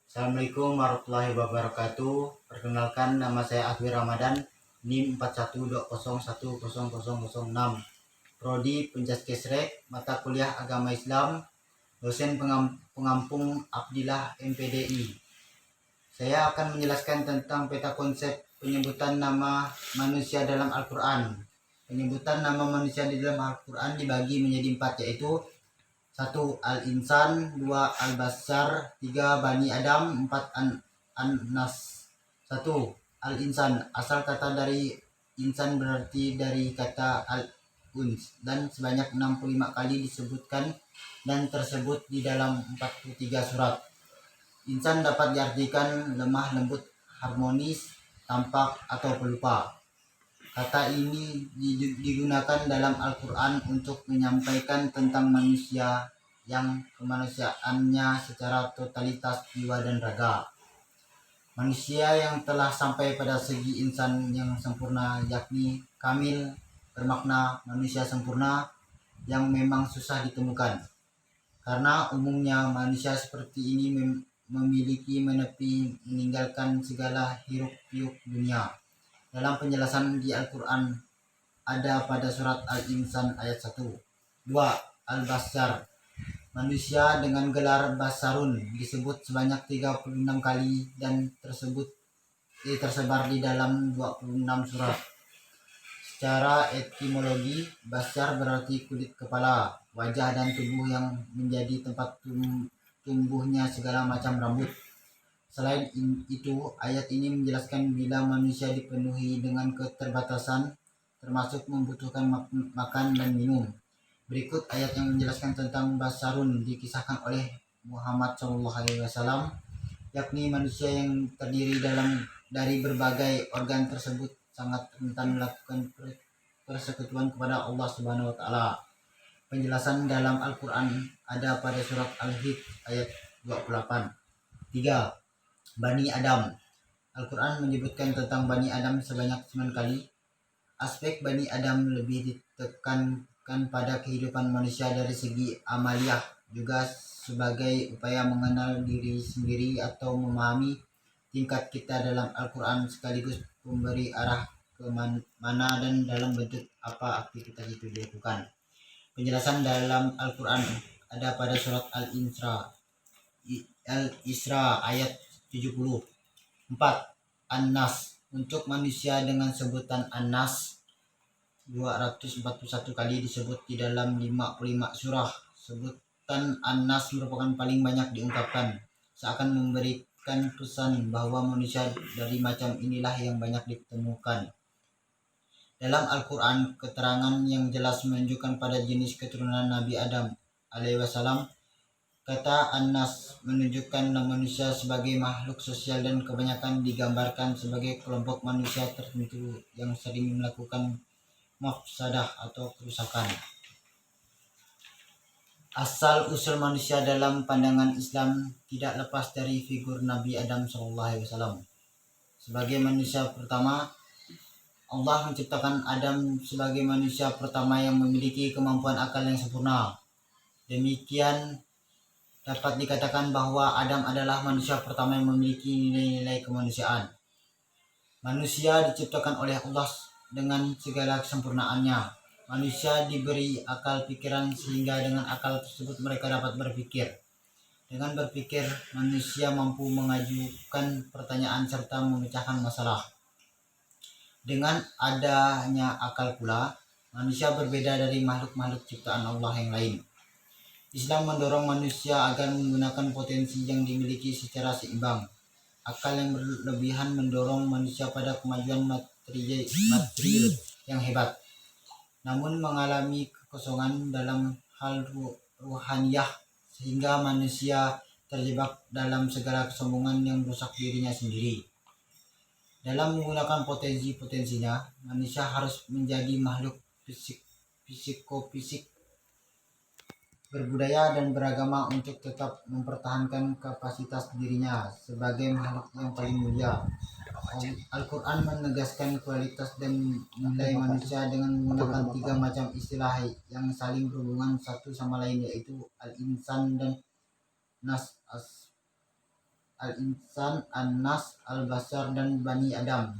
Assalamualaikum warahmatullahi wabarakatuh. Perkenalkan, nama saya Akbar Ramadan, NIM 4120100006. Prodi Pencaskesrek, mata kuliah Agama Islam, dosen pengampung Abdillah MPDI. Saya akan menjelaskan tentang peta konsep penyebutan nama manusia dalam Al-Quran. Penyebutan nama manusia di dalam Al-Quran dibagi menjadi 4, yaitu 1. Al-Insan, 2. Al-Bashar, 3. Bani Adam, 4. An-Nas. 1. Al-Insan, asal kata dari insan berarti dari kata al-uns dan sebanyak 65 kali disebutkan dan tersebut di dalam 43 surat. Insan dapat diartikan lemah lembut, harmonis, tampak, atau pelupa. Kata ini digunakan dalam Al-Quran untuk menyampaikan tentang manusia yang kemanusiaannya secara totalitas jiwa dan raga. Manusia yang telah sampai pada segi insan yang sempurna, yakni kamil, bermakna manusia sempurna yang memang susah ditemukan. Karena umumnya manusia seperti ini memiliki menepi meninggalkan segala hiruk-pikuk dunia. Dalam penjelasan di Al-Quran ada pada surat Al-Insan ayat 1. 2. Al-Bashar, manusia dengan gelar Basarun disebut sebanyak 36 kali dan tersebar di dalam 26 surat. Secara etimologi, Bashar berarti kulit kepala, wajah dan tubuh yang menjadi tempat tumbuhnya segala macam rambut. Selain itu, ayat ini menjelaskan bila manusia dipenuhi dengan keterbatasan, termasuk membutuhkan makan dan minum. Berikut ayat yang menjelaskan tentang Basarun dikisahkan oleh Muhammad SAW, yakni manusia yang terdiri dari berbagai organ tersebut sangat rentan melakukan persekutuan kepada Allah Subhanahu wa Ta'ala. Penjelasan dalam Al-Quran ada pada surat Al-Hijr ayat 28. 3. Bani Adam, Al-Quran menyebutkan tentang Bani Adam sebanyak 9 kali. Aspek Bani Adam lebih ditekankan pada kehidupan manusia dari segi amaliyah, juga sebagai upaya mengenal diri sendiri atau memahami tingkat kita dalam Al-Quran, sekaligus memberi arah ke mana dan dalam bentuk apa aktivitas itu dilakukan. Penjelasan dalam Al-Quran ada pada surat Al-Isra ayat 70. 4. An-Nas, untuk manusia dengan sebutan An-Nas 241 kali disebut di dalam 55 surah. Sebutan An-Nas merupakan paling banyak diungkapkan, seakan memberikan pesan bahwa manusia dari macam inilah yang banyak ditemukan. Dalam Al-Quran, keterangan yang jelas menunjukkan pada jenis keturunan Nabi Adam alaihissalam. Kata An-Nas menunjukkan manusia sebagai makhluk sosial dan kebanyakan digambarkan sebagai kelompok manusia tertentu yang sering melakukan mafsadah atau kerusakan. Asal-usul manusia dalam pandangan Islam tidak lepas dari figur Nabi Adam SAW. Sebagai manusia pertama, Allah menciptakan Adam sebagai manusia pertama yang memiliki kemampuan akal yang sempurna. Demikian dapat dikatakan bahwa Adam adalah manusia pertama yang memiliki nilai-nilai kemanusiaan. Manusia diciptakan oleh Allah dengan segala kesempurnaannya. Manusia diberi akal pikiran sehingga dengan akal tersebut mereka dapat berpikir. Dengan berpikir, manusia mampu mengajukan pertanyaan serta memecahkan masalah. Dengan adanya akal pula, manusia berbeda dari makhluk-makhluk ciptaan Allah yang lain. Islam mendorong manusia agar menggunakan potensi yang dimiliki secara seimbang. Akal yang berlebihan mendorong manusia pada kemajuan material yang hebat, namun mengalami kekosongan dalam hal ruhaniyah, sehingga manusia terjebak dalam segala kesombongan yang merusak dirinya sendiri. Dalam menggunakan potensi-potensinya, manusia harus menjadi makhluk psikofisik, berbudaya dan beragama untuk tetap mempertahankan kapasitas dirinya sebagai makhluk yang paling mulia. Al-Quran menegaskan kualitas dan nilai manusia dengan menggunakan 3 macam istilah yang saling berhubungan satu sama lain, yaitu Al-Insan dan Nas. al-insan, an-nas, al-bashar, dan Bani Adam.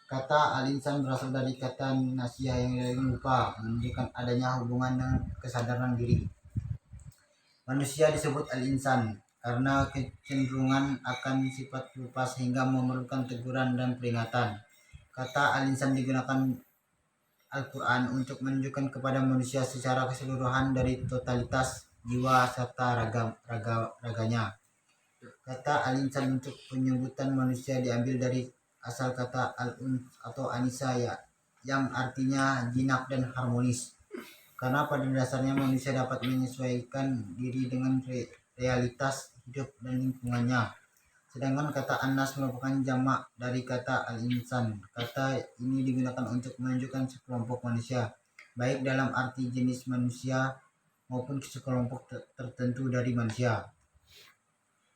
Kata al-insan berasal dari kata nasia yang lupa, menunjukkan adanya hubungan dengan kesadaran diri. Manusia disebut al-insan karena kecenderungan akan sifat lupa sehingga memerlukan teguran dan peringatan. Kata al-insan digunakan Al-Quran untuk menunjukkan kepada manusia secara keseluruhan dari totalitas jiwa serta raganya. Kata al-insan untuk penyebutan manusia diambil dari asal kata al-uns atau anisa yang artinya jinak dan harmonis. Karena pada dasarnya manusia dapat menyesuaikan diri dengan realitas hidup dan lingkungannya. Sedangkan kata Anas merupakan jamak dari kata al-insan. Kata ini digunakan untuk menunjukkan sekelompok manusia, baik dalam arti jenis manusia maupun sekelompok tertentu dari manusia.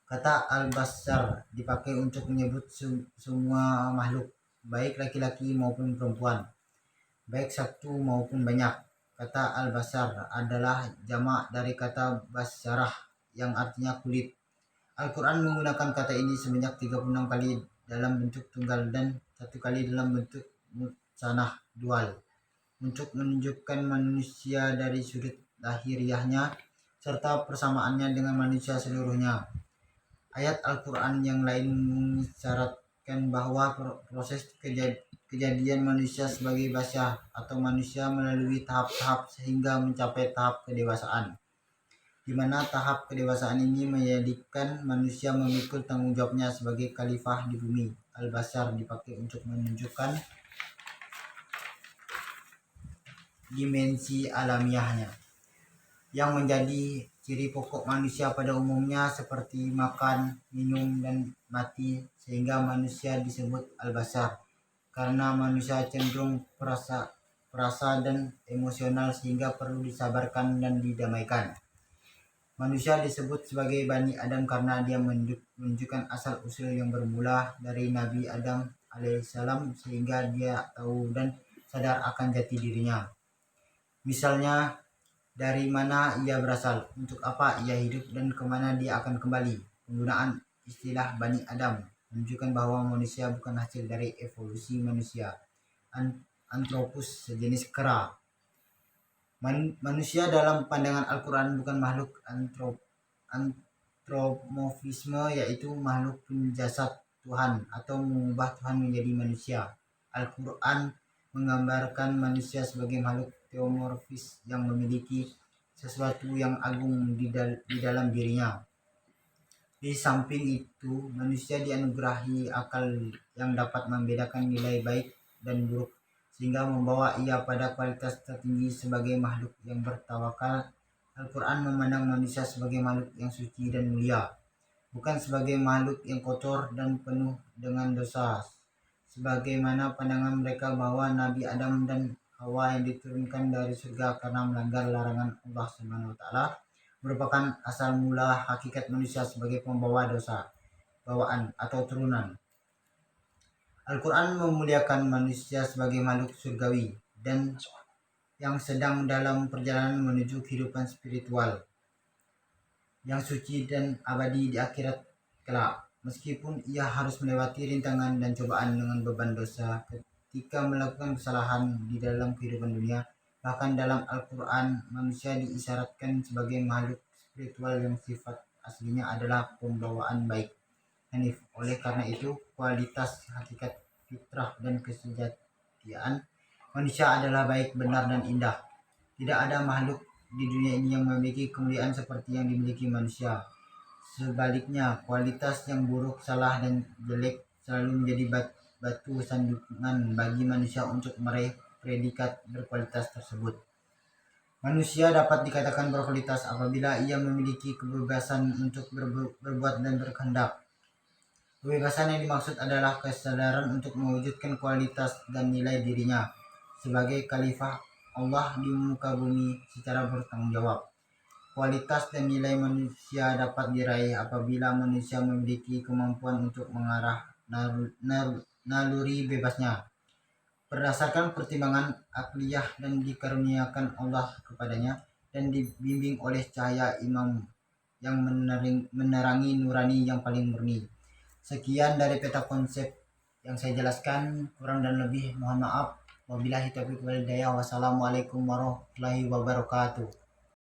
Kata al-bashar dipakai untuk menyebut semua makhluk, baik laki-laki maupun perempuan, baik satu maupun banyak. Kata al-bashar adalah jamak dari kata basyarah yang artinya kulit. Al-Quran menggunakan kata ini sebanyak 36 kali dalam bentuk tunggal dan 1 kali dalam bentuk mutsanah dual untuk menunjukkan manusia dari sudut lahiriahnya serta persamaannya dengan manusia seluruhnya. Ayat Al-Quran yang lain mengisyaratkan bahwa proses kejadian manusia sebagai bashar atau manusia melalui tahap-tahap sehingga mencapai tahap kedewasaan, di mana tahap kedewasaan ini menjadikan manusia memikul tanggung jawabnya sebagai khalifah di bumi. Al-bashar dipakai untuk menunjukkan dimensi alamiahnya yang menjadi ciri pokok manusia pada umumnya seperti makan, minum, dan mati, sehingga manusia disebut al-bashar karena manusia cenderung perasa dan emosional sehingga perlu disabarkan dan didamaikan. Manusia disebut sebagai Bani Adam karena dia menunjukkan asal-usul yang bermula dari Nabi Adam alaihissalam sehingga dia tahu dan sadar akan jati dirinya. Misalnya, dari mana ia berasal, untuk apa ia hidup, dan kemana dia akan kembali. Penggunaan istilah Bani Adam menunjukkan bahwa manusia bukan hasil dari evolusi manusia. Anthropus sejenis kera. Manusia dalam pandangan Al-Quran bukan makhluk antropomorfisme, yaitu makhluk penjasad Tuhan atau mengubah Tuhan menjadi manusia. Al-Quran menggambarkan manusia sebagai makhluk teomorfis yang memiliki sesuatu yang agung di dalam dirinya. Di samping itu, manusia dianugerahi akal yang dapat membedakan nilai baik dan buruk, sehingga membawa ia pada kualitas tertinggi sebagai makhluk yang bertawakal. Al-Quran memandang manusia sebagai makhluk yang suci dan mulia, bukan sebagai makhluk yang kotor dan penuh dengan dosa, sebagaimana pandangan mereka bahwa Nabi Adam dan Hawa yang diturunkan dari surga karena melanggar larangan Allah SWT merupakan asal mula hakikat manusia sebagai pembawa dosa, bawaan atau turunan. Al-Quran memuliakan manusia sebagai makhluk surgawi dan yang sedang dalam perjalanan menuju kehidupan spiritual yang suci dan abadi di akhirat kelak. Meskipun ia harus melewati rintangan dan cobaan dengan beban dosa ketika melakukan kesalahan di dalam kehidupan dunia, bahkan dalam Al-Quran manusia diisyaratkan sebagai makhluk spiritual yang sifat aslinya adalah pembawaan baik, hanif. Oleh karena itu, kualitas hakikat fitrah dan kesejatian manusia adalah baik, benar, dan indah. Tidak ada makhluk di dunia ini yang memiliki kemuliaan seperti yang dimiliki manusia. Sebaliknya, kualitas yang buruk, salah, dan jelek selalu menjadi batu sandungan bagi manusia untuk meraih predikat berkualitas tersebut. Manusia dapat dikatakan berkualitas apabila ia memiliki kebebasan untuk berbuat dan berkehendak. Kebebasan yang dimaksud adalah kesadaran untuk mewujudkan kualitas dan nilai dirinya sebagai khalifah Allah di muka bumi secara bertanggung jawab. Kualitas dan nilai manusia dapat diraih apabila manusia memiliki kemampuan untuk mengarah naluri bebasnya berdasarkan pertimbangan akliyah dan dikaruniakan Allah kepadanya dan dibimbing oleh cahaya imam yang menerangi nurani yang paling murni. Sekian dari peta konsep yang saya jelaskan, kurang dan lebih mohon maaf. Wabillahi taufiq wal hidayah. Wassalamualaikum warahmatullahi wabarakatuh.